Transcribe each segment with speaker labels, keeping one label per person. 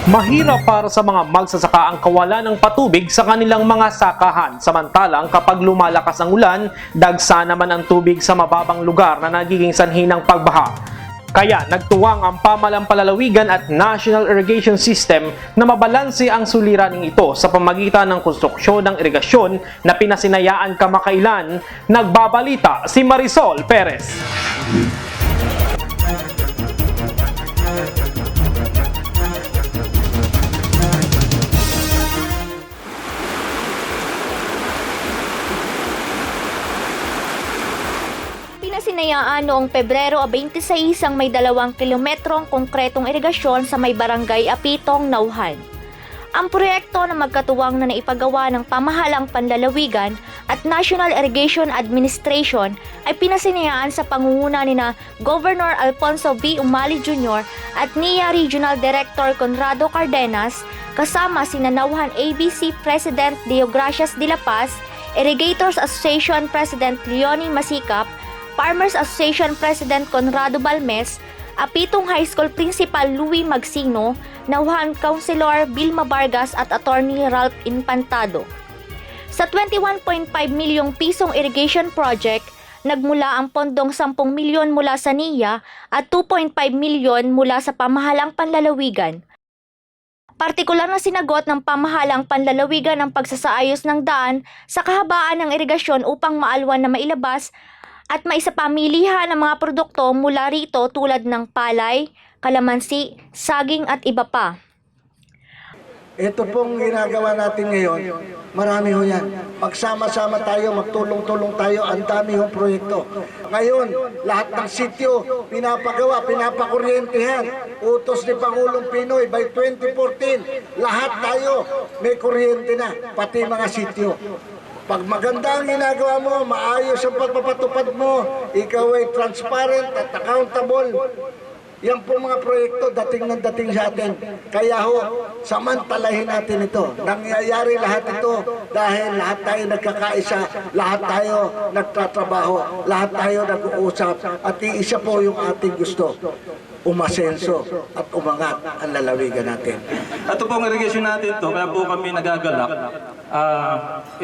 Speaker 1: Mahirap para sa mga magsasaka ang kawalan ng patubig sa kanilang mga sakahan. Samantalang kapag lumalakas ang ulan, dagsa naman ang tubig sa mababang lugar na nagiging sanhi ng pagbaha. Kaya nagtuwang ang Pamahalang Palalawigan at National Irrigation System na mabalanse ang suliraning ito sa pamagitan ng konstruksyon ng irigasyon na pinasinayaan kamakailan. Nagbabalita si Marisol Perez.
Speaker 2: Pinasinayaan noong Pebrero 26 ang may 2 kilometrong konkretong irigasyon sa may barangay Apitong, Nauhan. Ang proyekto na magkatuwang na naipagawa ng Pamahalang Panlalawigan at National Irrigation Administration ay pinasinayaan sa pangunguna ni Governor Alfonso V. Umali Jr. at NIA Regional Director Conrado Cardenas kasama sina Nauhan ABC President Deogracias de la Paz, Irrigators Association President Leonie Masikap, Farmers Association President Conrado Balmes, Apitong High School Principal Louie Magsino, Nauhan Councilor Vilma Vargas at Attorney Ralph Infantado. Sa 21.5 milyong pisong irrigation project, nagmula ang pondong 10 milyon mula sa NIA at 2.5 milyon mula sa Pamahalang Panlalawigan. Partikular na sinagot ng Pamahalang Panlalawigan ang pagsasaayos ng daan sa kahabaan ng irigasyon upang maalwan na mailabas at maisapamilihan ng mga produkto mula rito tulad ng palay, kalamansi, saging at iba pa.
Speaker 3: Ito pong ginagawa natin ngayon, marami ho yan. Magsama-sama tayo, magtulong-tulong tayo, ang dami hong proyekto. Ngayon, lahat ng sityo, pinapagawa, pinapakuryentehan. Utos ni Pangulong Pinoy by 2014, lahat tayo may kuryente na, pati mga sityo. Pag maganda ang ginagawa mo, maayos ang pagpapatupad mo, ikaw ay transparent at accountable. Yan po mga proyekto dating ng dating sa atin. Kaya ho, samantalahin natin ito. Nangyayari lahat ito dahil lahat tayo nagkakaisa, lahat tayo nagtatrabaho, lahat tayo nag-uusap. At iisa po yung ating gusto, umasenso at umangat ang lalawigan natin.
Speaker 4: Ito pong irrigation natin to, kaya po kami nagagalak.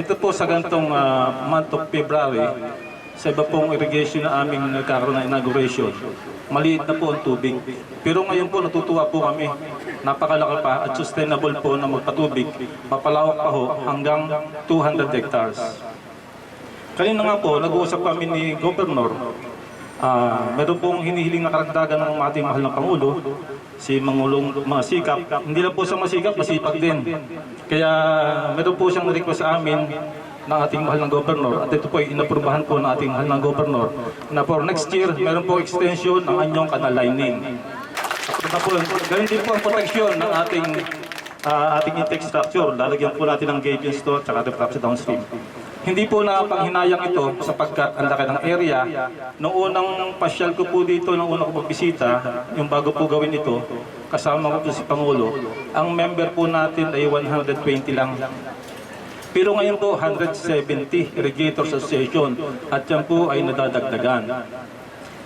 Speaker 4: Ito po sa gantong month of February, sa iba pong irrigation na aming nagkakaroon ng inauguration, maliit na po ang tubig. Pero ngayon po natutuwa po kami, napakalaki pa at sustainable po na magpatubig, mapalawak pa ho hanggang 200 hectares. Kanina nga po, nag-uusap kami ni Governor. Meron pong hinihiling na karagdagan ng ating mahal na Pangulo, si Mangulong Masikap. Hindi lang po sa Masikap, masipag din. Kaya meron po siyang request sa amin ng ating mahal ng Governor. At ito po ay inaprubahan po ng ating mahal ng Governor na for next year, meron po extension ng anyong canal lining. Ganun din po ang protection ng ating intake structure. Lalagyan po natin ng gauge store at refractive downstream. Hindi po napanghinayang ito sapagkat ang laki ng area. Noong unang pasyal ko po dito, noong unang ko pagbisita, yung bago po gawin ito, kasama ko po si Pangulo, ang member po natin ay 120 lang. Pero ngayon po, 170 Irrigators Association at yan po ay nadadagdagan.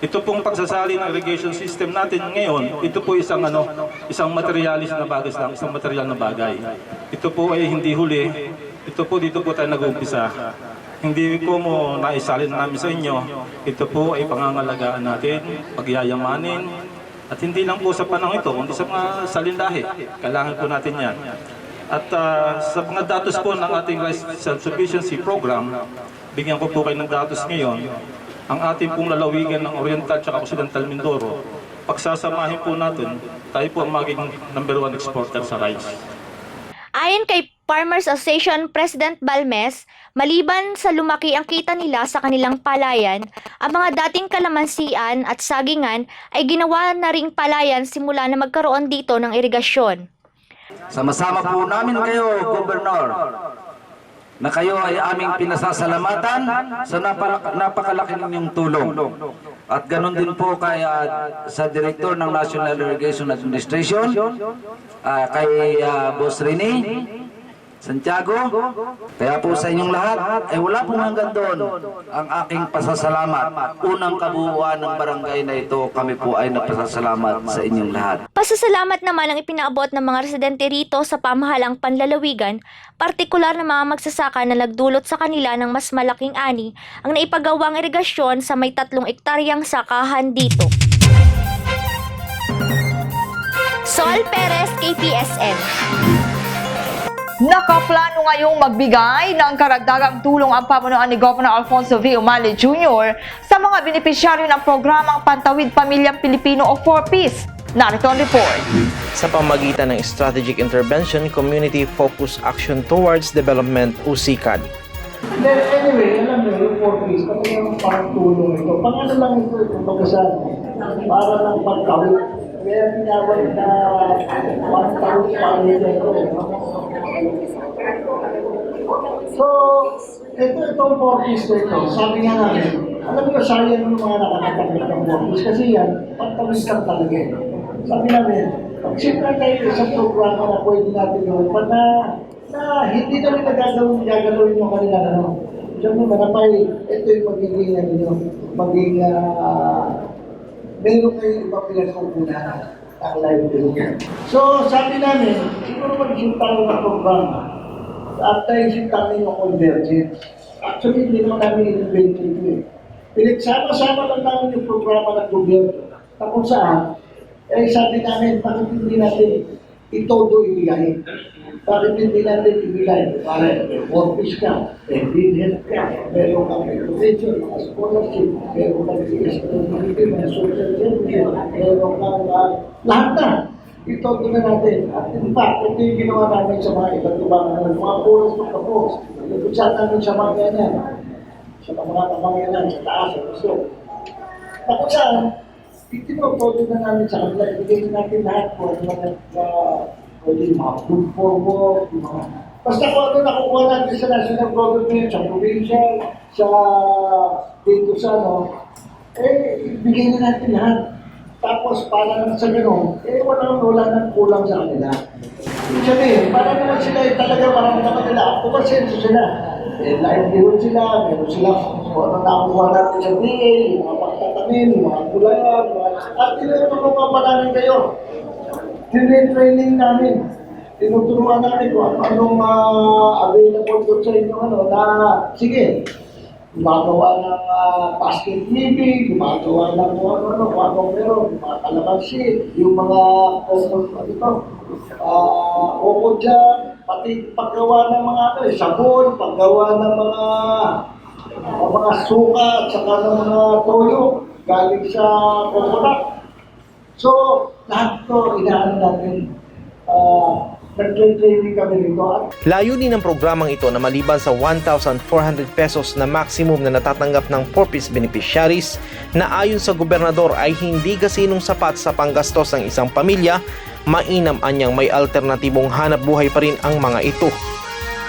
Speaker 4: Ito pong pagsasali ng irrigation system natin ngayon, ito po isang materialis na bagay lang, isang material na bagay. Ito po ay hindi huli. Ito po, dito po tayo nag-uumpisa. Hindi po mo naisalin namin sa inyo. Ito po ay pangangalagaan natin, pagyayamanin. At hindi lang po sa panahon ito, kundi sa mga salindahe. Kailangan po natin yan. At sa mga datos po ng ating Rice Self-Sufficiency Program, bigyan ko po kayo ng datos ngayon. Ang ating pong lalawigan ng Oriental at Occidental Mindoro, pagsasamahin po natin, tayo po ang maging #1 exporter sa rice.
Speaker 2: Ayon kay Farmers Association President Balmes, maliban sa lumaki ang kita nila sa kanilang palayan, ang mga dating kalamansian at sagingan ay ginawa na ring palayan simula na magkaroon dito ng irigasyon.
Speaker 5: Sama-sama po namin kayo, Governor, na kayo ay aming pinasasalamatan sa napakalaki ninyong tulong. At ganun din po kay sa Director ng National Irrigation Administration, kay Boss Rene, Santiago. Kaya po sa inyong lahat, ay wala pong hanggang doon ang aking pasasalamat. Unang kabuuan ng barangay na ito, kami po ay nagpasasalamat sa inyong lahat.
Speaker 2: Pasasalamat naman ang ipinaabot ng mga residente rito sa pamahalang panlalawigan, partikular na mga magsasaka na nagdulot sa kanila ng mas malaking ani ang naipagawang irigasyon sa may 3 ektaryang sakahan dito. Sol Perez, KPSN.
Speaker 6: Nakaplano ngayong magbigay ng karagdagang tulong ang pamunuan ni Governor Alfonso V. Umali Jr. sa mga benepisyaryo ng programang Pantawid Pamilyang Pilipino o 4Ps. Narito ang report.
Speaker 1: Sa pamagitan ng Strategic Intervention Community Focused Action Towards Development o SICAD.
Speaker 3: Then anyway, alam mo, yung 4Ps, pati yung pang-tulong ito. Pang-ano lang ito, pagkasan, para lang pagkawin. Kaya tinawag na pang-tawid pamilya ito. So, itong 4Ps ito, sabi nga namin, alam mo, sayang yung mga nakakatakit ng 4Ps kasi yan, pagtawid ka talaga. Sabi namin, pag-sipra tayo sa programa na pwede natin gawin, na hindi na rin gagawin yung kanila ano. Diyan mo, manapay, ito yung magiging ano nyo, maging meron kayo ibang pinagkukunan ang livelihood. So, sabi namin, siguro mag-isip tayo ng programa at tayo-isip namin yung convergence. Actually, hindi naman namin in-invent ito eh. Pinagsama-sama lang namin yung programa ng gobyerno na kung saan, eh sabi namin, bakit hindi natin itodo ibigay? Bakit hindi natin ibigay? Para office ka, health ka, meron kang education, mga scholarship, meron kang disability, mga social services, meron kang lahat na. Itodo na natin. At in fact, ito yung ginawa namin sa mga iba't ibang mga puros ng kapos. Ipagsa namin sa mga ganyan, sa mga pamangyanan, sa taas, sa gusto. Tapos saan, itinotodo na namin sa kanila, ibigay natin lahat po ang mga pwede mga food forward, basta kung ano nakukuha natin sa national government, sa provincial, sa dito sa ano, eh, ibigay na natin lahat. Tapos, para naman sa gano'n, eh, wala nang kulang sa kanila. Ibig sabihin, para naman sila, eh, talaga marami naman nila, kumasenso sila. Eh, livelihood sila, meron sila, kung ano nakukuha natin sa DA, yung mga pagtatanim, yung mga gulayan, at tinutulungan pa namin kayo. Training namin. Tinuturuan namin kung anong available doon sa inyo na sige, gumagawa ng basket weaving, gumagawa ng kung anong meron, mga kalamansi, yung mga uko dyan, pati paggawa ng mga sabon, paggawa ng mga suka at saka ng mga toyo galing sa coconut. So, lahat ko inaano natin, nag-training kami nito.
Speaker 1: Layunin ng programang ito na maliban sa 1,400 pesos na maximum na natatanggap ng 4Ps beneficiaries na ayon sa gobernador ay hindi gasinong sapat sa panggastos ng isang pamilya, mainam anyang may alternatibong hanap buhay pa rin ang mga ito.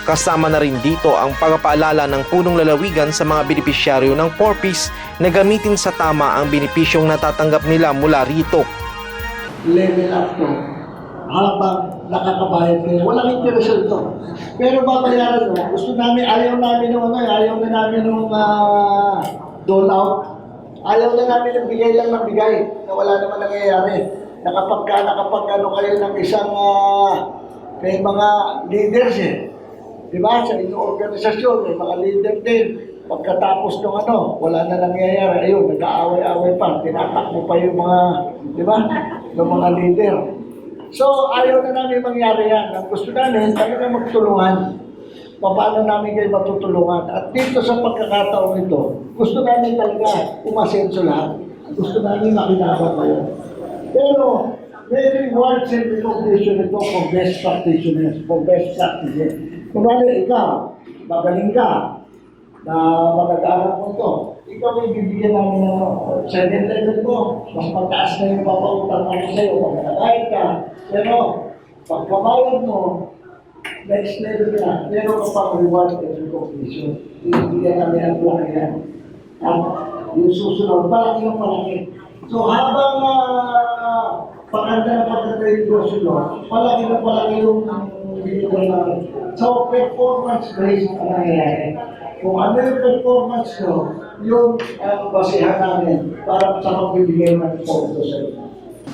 Speaker 1: Kasama na rin dito ang pagpapaalala ng punong lalawigan sa mga benepisyaryo ng 4Ps na gamitin sa tama ang benepisyong natatanggap nila mula rito.
Speaker 3: Level up to habang nakakabayad kayo. Walang interest ito. Pero babayaran mo, gusto namin, ayaw namin na namin nung dole out. Ayaw na namin ng bigay lang ng bigay na wala naman nangyayari. Nakapag ano kayo ng isang may mga leaders eh. Diba? Sa inyong organisasyon, may mga leader din. Pagkatapos ng wala na nangyayari. Ayun, nag-aaway-aaway pa. Tinatakbo pa yung mga, diba? Yung mga leader. So, ayaw na namin mangyari yan. Ang gusto namin, talaga magtulungan. Paano namin kayo matutulungan. At dito sa pagkakataon ito, gusto namin talaga umasenso lahat. Gusto namin makinabang kayo. Pero, may rewards and recognition ito for best practitioners, for best practices. Kung ikaw, magaling ka, na mag-aaral mo ito, ikaw may bibigyan namin ng 7 level mo, mas mataas na yung papautang namin sa'yo, mag-alay ka, pero pagkabayad mo, next level na, meron ka pang reward and recognition. Ibigyan namin ang laki yan. At yung susunod, malaki yung malaki. So habang paganda na paganda yung negosyo nyo, palagi na palagi yung binigay namin. So, performance based ang nangyayari. Kung ano yung performance nyo, yung basihan namin para sa magbibigay ng pondo sa inyo.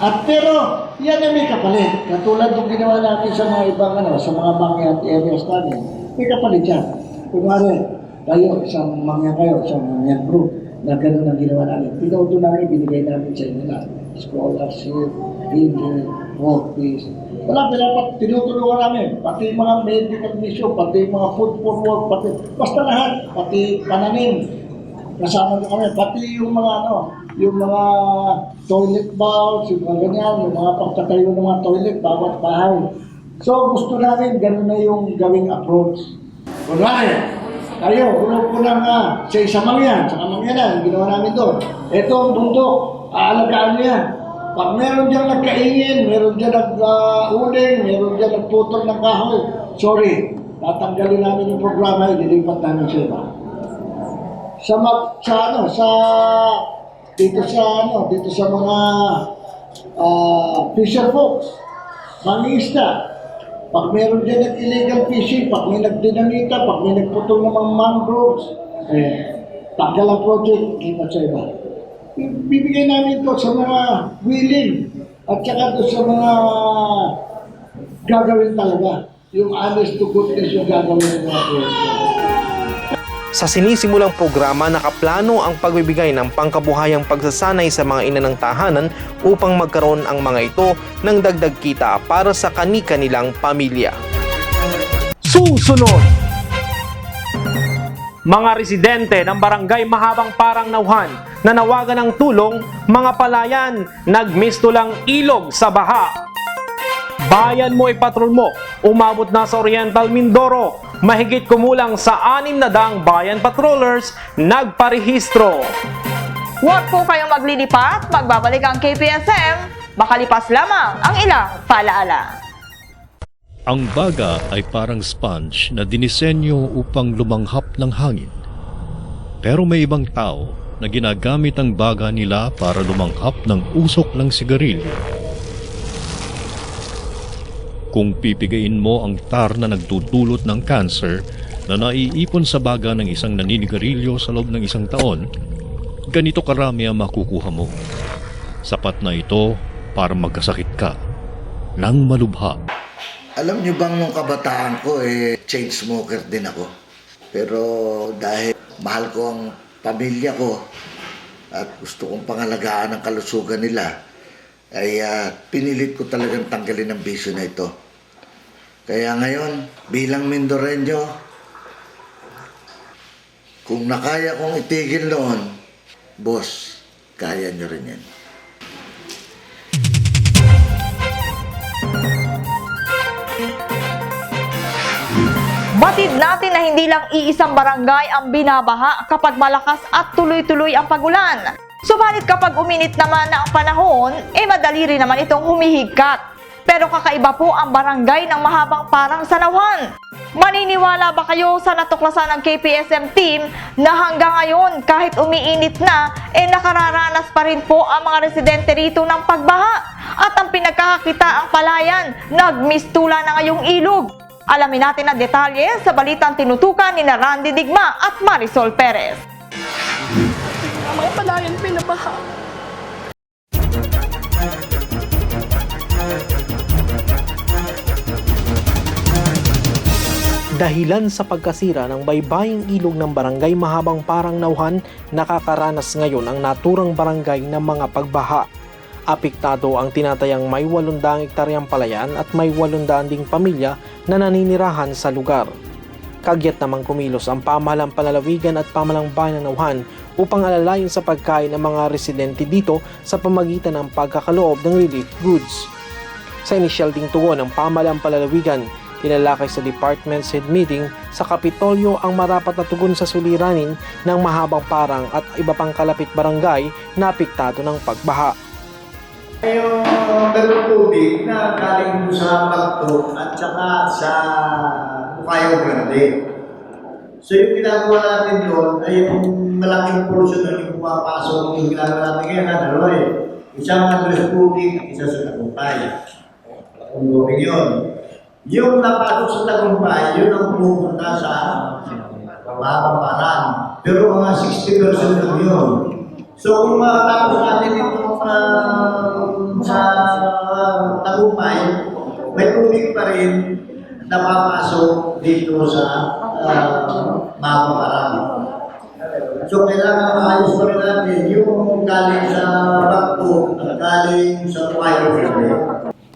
Speaker 3: At pero, yan ay may kapalit. Katulad ng ginawa natin sa mga ibang sa mga mangyan areas namin, may kapalit yan. Kunwari, kayo, isang mangyan kayo, isang mangyan group, na gano'n ang ginawa namin. Pinodo namin, binigay namin sa inyo na scholarship, feeding, work fees. Wala, tinutulungan namin. Pati mga medical mission, pati mga food for work, pati, basta lahat, pati pananim. Kasama nyo kami, pati yung mga yung mga toilet bowls, yung mga ganyan, yung mga pagtatayo ng mga toilet, bawat bahay. So gusto namin, gano'n na yung gawing approach. Kunwari, tayo, grupo ng sa isang mangyan, sa kamangyanan, ginawa namin doon. Ito ang bundok, aalagaan nyo yan. Pag meron dyan nagkaingin, meron dyan nag-uling, meron dyan nagputol ng kahoy, sorry, tatanggalin namin yung programa, ililipat namin sa iba. Dito sa mga fisher folks, mangingisda. Pag meron dyan illegal fishing, pag may nagdinamita, pag may nagputol ng mga mangroves, tanggal ang project, kita sa iba. Bibigay namin ito sa mga willing at saka ito sa mga gagawin talaga. Yung honest to goodness yung gagawin ng mga project.
Speaker 1: Sa sinisimulang programa, nakaplano ang pagbibigay ng pangkabuhayang pagsasanay sa mga ina ng tahanan upang magkaroon ang mga ito ng dagdag kita para sa kani-kanilang pamilya. Susunod! Mga residente ng Barangay Mahabang Parang Nauhan na nawagan ng tulong, mga palayan, nagmistulang ilog sa baha. Bayan mo ipatrol mo, umabot na sa Oriental Mindoro. Mahigit kumulang sa 600 bayan patrollers nagparehistro.
Speaker 6: Huwag po kayong maglilipat, magbabalik ang KPSM, makalipas lamang ang ilang paalaala.
Speaker 7: Ang baga ay parang sponge na dinisenyo upang lumanghap ng hangin. Pero may ibang tao na ginagamit ang baga nila para lumanghap ng usok ng sigarilyo. Kung pipigain mo ang tar na nagdudulot ng cancer na naiipon sa baga ng isang naninigarilyo sa loob ng isang taon, ganito karami ang makukuha mo. Sapat na ito para magkasakit ka ng malubha.
Speaker 3: Alam niyo bang nung kabataan ko, chain smoker din ako. Pero dahil mahal ko ang pamilya ko at gusto kong pangalagaan ang kalusugan nila, ay pinilit ko talagang tanggalin ang bisyo na ito. Kaya ngayon, bilang Mindoreño, kung nakaya kong itigil noon, boss, kaya nyo rin yan.
Speaker 6: Batid natin na hindi lang iisang barangay ang binabaha kapag malakas at tuloy-tuloy ang pagulan. Subalit kapag uminit naman na ang panahon, madali rin naman itong humihigkat. Pero kakaiba po ang barangay ng Mahabang Parang sa Nauhan. Maniniwala ba kayo sa natuklasan ng KPSM team na hanggang ngayon kahit umiinit na, nakararanas pa rin po ang mga residente rito ng pagbaha? At ang pinagkakakita ang palayan, nagmistula na ngayong ilog. Alamin natin ang detalye sa balitang tinutukan ni Randy Digma at Marisol Perez.
Speaker 8: Ang mga palayan pinabaha.
Speaker 1: Dahilan sa pagkasira ng baybaying ilog ng Barangay Mahabang Parang Nauhan, nakakaranas ngayon ang naturang barangay ng mga pagbaha. Apektado ang tinatayang may 800 hektaryang palayan at may 800 ding pamilya na naninirahan sa lugar. Kagyat namang kumilos ang pamahalang palalawigan at pamahalang bayan ng Nauhan upang alalayan sa pagkain ng mga residente dito sa pamagitan ng pagkakaloob ng relief goods. Sa inisyal ding tugon ng pamahalang palalawigan, tinalakay sa department's head meeting sa Kapitolyo ang marapat na tugon sa suliranin ng Mahabang Parang at iba pang kalapit barangay na apektado ng pagbaha.
Speaker 9: Yung dalawang tubig na galing sa Pagto at saka sa Bukayo Grande. So yung ginagawa natin doon ay yung malaking portion na yung pumapasok yung ginagawa natin ngayon, Isang Andres Putik at isa sa Tagumpay. Kung gawin yun. Yung napasok sa Tagumpay, yun ang pupunta sa Mapaparan. Pero mga 60% lang yun. So kung matapos natin itong sa Tagumpay, may tubig pa rin na papasok dito sa Mapaparan. So kailangan maayos pa rin natin yung galing sa Bakto at galing sa Puayo Verde.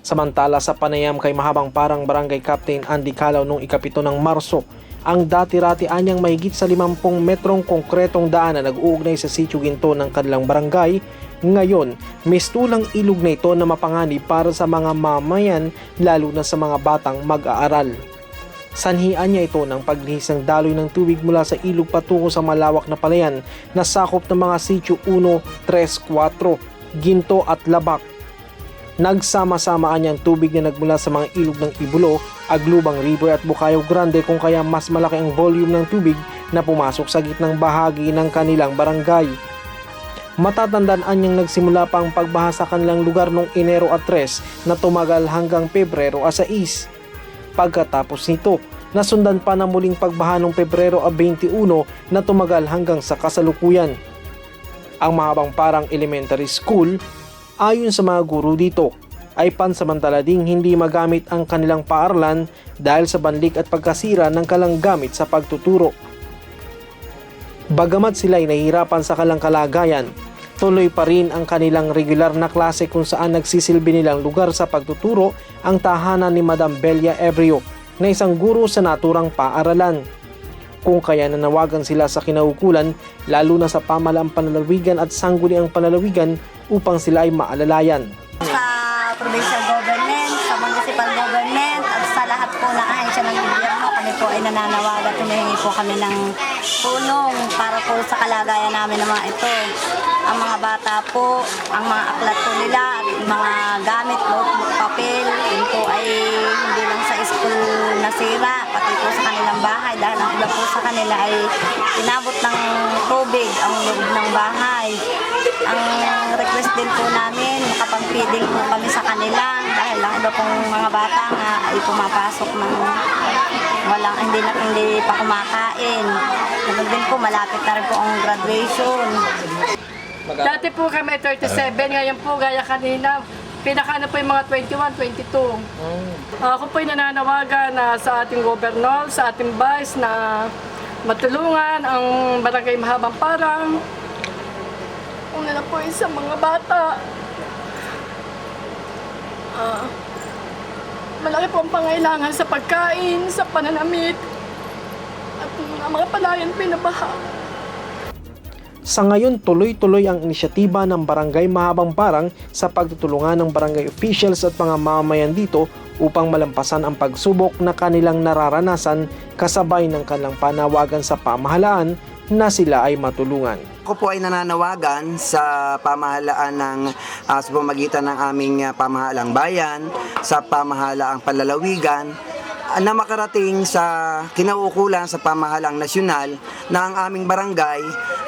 Speaker 1: Samantala sa panayam kay Mahabang Parang Barangay Captain Andy Calaw noong ika-7 ng Marso, ang dati-rati anyang mahigit sa 50 metrong konkretong daan na nag-uugnay sa Sitio Ginto ng kanilang barangay, ngayon mistulang ilog na ito na mapanganib para sa mga mamayan lalo na sa mga batang mag-aaral. Sanhian niya ito ng paglihis ng daloy ng tubig mula sa ilog patungo sa malawak na palayan na sakop ng mga Sitio 1, 3, 4, Ginto at Labak. Nagsama-samaan niya ang tubig na nagmula sa mga ilog ng Ibulo, Aglubang River at Bukayaw Grande kung kaya mas malaki ang volume ng tubig na pumasok sa gitnang bahagi ng kanilang barangay. Matatandaan niyang nagsimula pa ang pagbaha sa kanilang lugar noong Enero at 3 na tumagal hanggang Pebrero at 6. Pagkatapos nito, nasundan pa na muling pagbaha noong Pebrero at 21 na tumagal hanggang sa kasalukuyan. Ang Mahabang Parang Elementary School, ayon sa mga guro dito, ay pansamantala ding hindi magamit ang kanilang paaralan dahil sa banlik at pagkasira ng kalang gamit sa pagtuturo. Bagamat sila ay nahihirapan sa kalang kalagayan, tuloy pa rin ang kanilang regular na klase kung saan nagsisilbi nilang lugar sa pagtuturo ang tahanan ni Madam Belia Ebrio na isang guro sa naturang paaralan. Kung kaya nanawagan sila sa kinaukulan lalo na sa pamahalaang panlalawigan at sangguniang panlalawigan upang sila ay maalalayan.
Speaker 10: Sa provincial government, sa municipal government, at sa lahat po ng ahensya ng gobyerno, kami po ay nananawagan at humihingi po kami ng tulong para po sa kalagayan namin ng mga ito. Ang mga bata po, ang mga aklat po nila, at mga gamit, notebook, papel, yun po ay hindi lang sa school nasira, pati po sa kanilang bahay dahil ang iba po sa kanila ay inabot ng tubig ang loob ng bahay. Ang request din po namin, makapag-feeding po kami sa kanila dahil ang iba pong mga bata nga ay pumapasok ng hindi pa kumakain. Ganun din po, malapit na rin po ang graduation.
Speaker 8: Dati po kami 37, ngayon po gaya kanina, pinakaano po yung mga 21, 22. Ako po ay nananawagan na sa ating gobernador, sa ating vice na matulungan ang Barangay Mahabang Parang. Una na po sa mga bata. Malaki po ang pangailangan sa pagkain, sa pananamit, at ang mga palayan pinabaha.
Speaker 1: Sa ngayon, tuloy-tuloy ang inisyatiba ng Barangay Mahabang Parang sa pagtutulungan ng barangay officials at mga mamamayan dito upang malampasan ang pagsubok na kanilang nararanasan kasabay ng kanilang panawagan sa pamahalaan na sila ay matulungan.
Speaker 11: Ako po ay nananawagan sa pamahalaan ng sa pamamagitan ng aming pamahalang bayan, sa pamahalaang panlalawigan, na makarating sa kinauukulan sa pamahalang nasyonal na ang aming barangay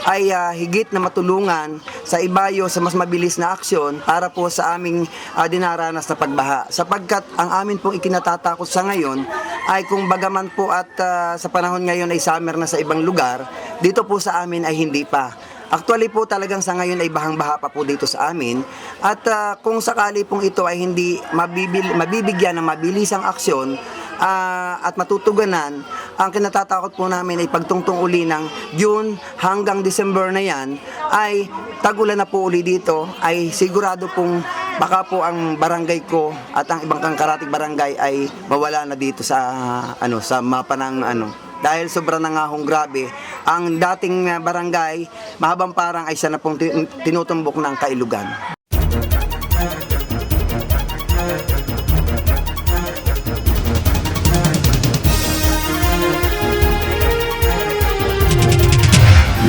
Speaker 11: ay higit na matulungan sa ibayo sa mas mabilis na aksyon para po sa aming dinaranas na pagbaha. Sapagkat ang amin pong ikinatatakot sa ngayon ay kung bagaman po at sa panahon ngayon ay summer na sa ibang lugar, dito po sa amin ay hindi pa. Actually po talagang sa ngayon ay bahang-baha pa po dito sa amin at kung sakali pong ito ay hindi mabibigyan ng mabilisang aksyon at matutuganan, ang kinatatakot po namin ay pagtungtong uli ng June hanggang December na yan ay tagulan na po uli dito, ay sigurado pong baka po ang barangay ko at ang ibang kangkarating barangay ay mawala na dito sa sa mapa ng dahil sobra na nga hong grabe ang dating barangay Mahabang Parang ay siya na pong tinutumbok ng Kailugan.